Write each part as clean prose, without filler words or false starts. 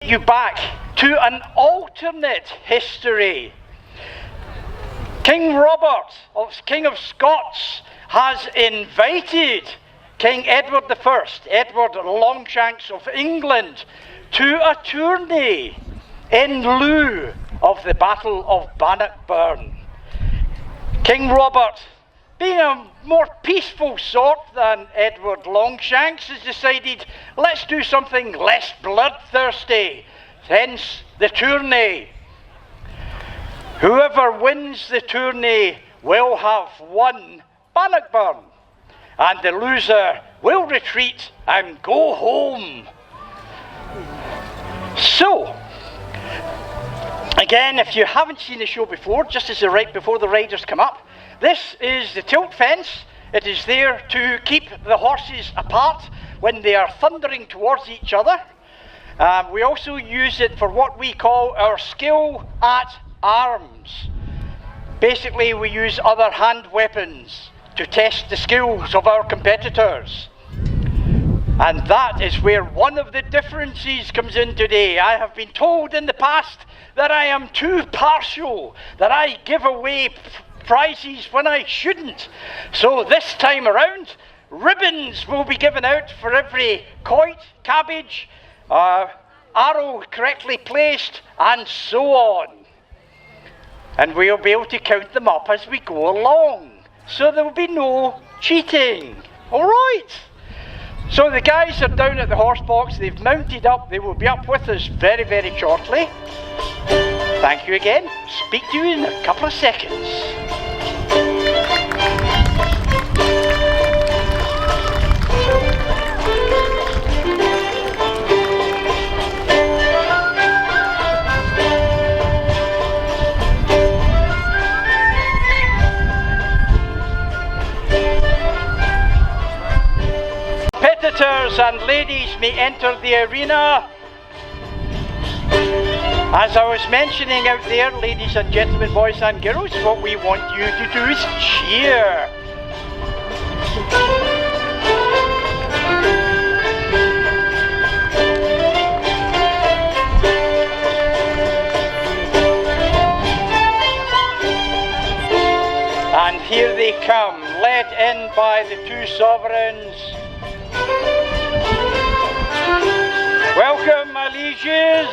you back to an alternate history. King Robert, King of Scots, has invited King Edward I, Edward Longshanks of England, to a tourney in lieu of the Battle of Bannockburn. King Robert, being a more peaceful sort than Edward Longshanks, has decided, let's do something less bloodthirsty. Hence the tourney. Whoever wins the tourney will have won Bannockburn, and the loser will retreat and go home. So, again, if you haven't seen the show before, just as right before the riders come up, this is the tilt fence. It is there to keep the horses apart when they are thundering towards each other. We also use it for what we call our skill at arms. Basically, we use other hand weapons to test the skills of our competitors. And that is where one of the differences comes in today. I have been told in the past that I am too partial, that I give away prizes when I shouldn't. So this time around, ribbons will be given out for every quoit, cabbage, arrow correctly placed, and so on. And we'll be able to count them up as we go along. So there will be no cheating. All right. So the guys are down at the horse box. They've mounted up. They will be up with us very, very shortly. Thank you again. Speak to you in a couple of seconds. Competitors and ladies may enter the arena. As I was mentioning out there, ladies and gentlemen, boys and girls, what we want you to do is cheer. And here they come, led in by the two sovereigns. Welcome, my lieges.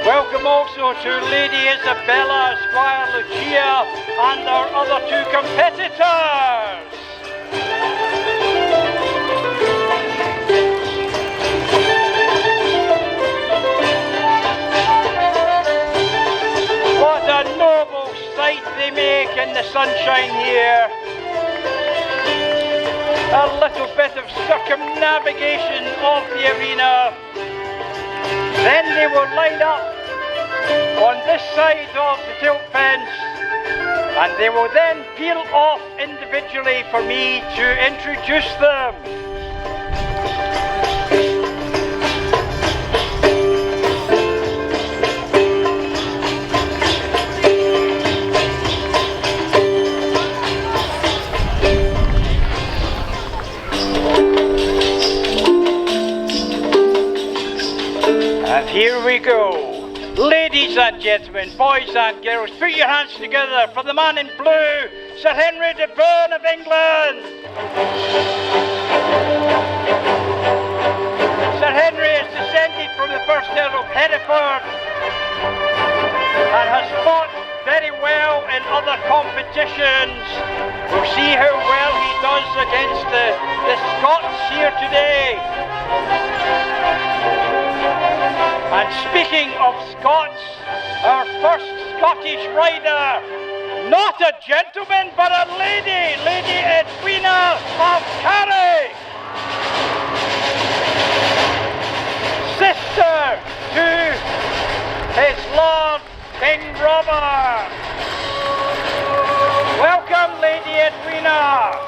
Welcome also to Lady Isabella, Squire Lucia, and our other two competitors. What a noble sight they make in the sunshine here. A little bit of circumnavigation of the arena. Then they will line up on this side of the tilt fence, and they will then peel off individually for me to introduce them. And here we go. Ladies and gentlemen, boys and girls, put your hands together for the man in blue, Sir Henry de Bourgh of England. Sir Henry is descended from the first Earl of Hereford and has fought very well in other competitions. We'll see how well he does against the Scots here today. And speaking of Scots, our first Scottish rider, not a gentleman but a lady, Lady Edwina of Carrick, sister to his Lord King Robert. Welcome, Lady Edwina.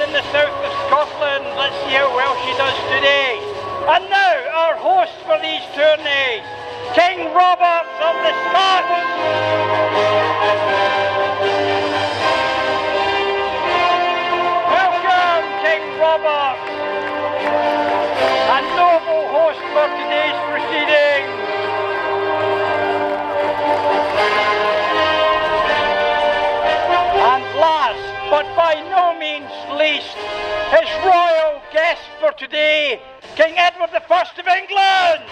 The south of Scotland. Let's see how well she does today. And now our host for these tourneys, King Robert of the Scots. but by no means least, his royal guest for today, King Edward I of England.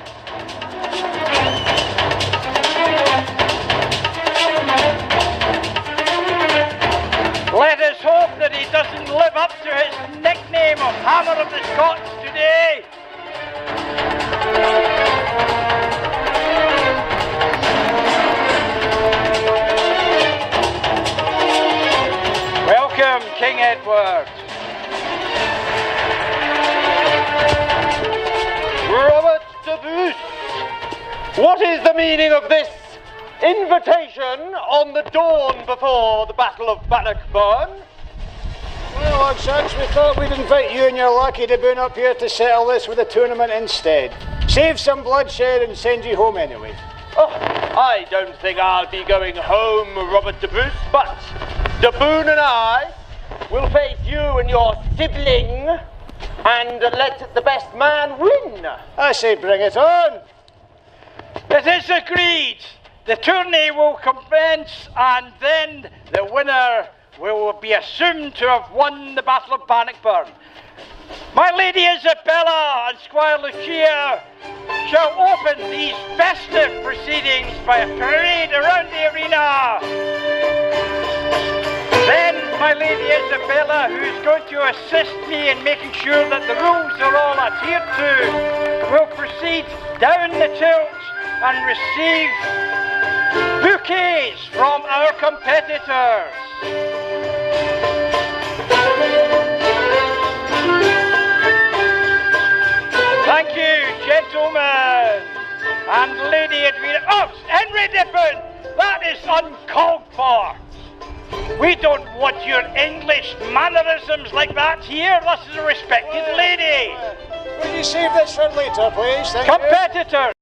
Let us hope that he doesn't live up to his nickname of Hammer of the Scots today. Welcome, King Edward. Robert de Bruce, what is the meaning of this invitation on the dawn before the Battle of Bannockburn? Well, Lord Shanks, we thought we'd invite you and your lackey to Boone up here to settle this with a tournament instead. Save some bloodshed and send you home anyway. Oh, I don't think I'll be going home, Robert de Bruce, but de Boone and I will face you and your sibling and let the best man win. I say bring it on. It is agreed. The tourney will commence and then the winner will be assumed to have won the Battle of Bannockburn. My Lady Isabella and Squire Lucia shall open these festive proceedings by a parade around the arena. Then my Lady Isabella, who is going to assist me in making sure that the rules are all adhered to, will proceed down the tilt and receive bouquets from our competitors. Thank you, gentlemen, and Lady Edwina. Oh, Henry Dippin, that is uncalled for. We don't want your English mannerisms like that here. This is a respected lady. Will you save this for later, please? Thank you. Competitors.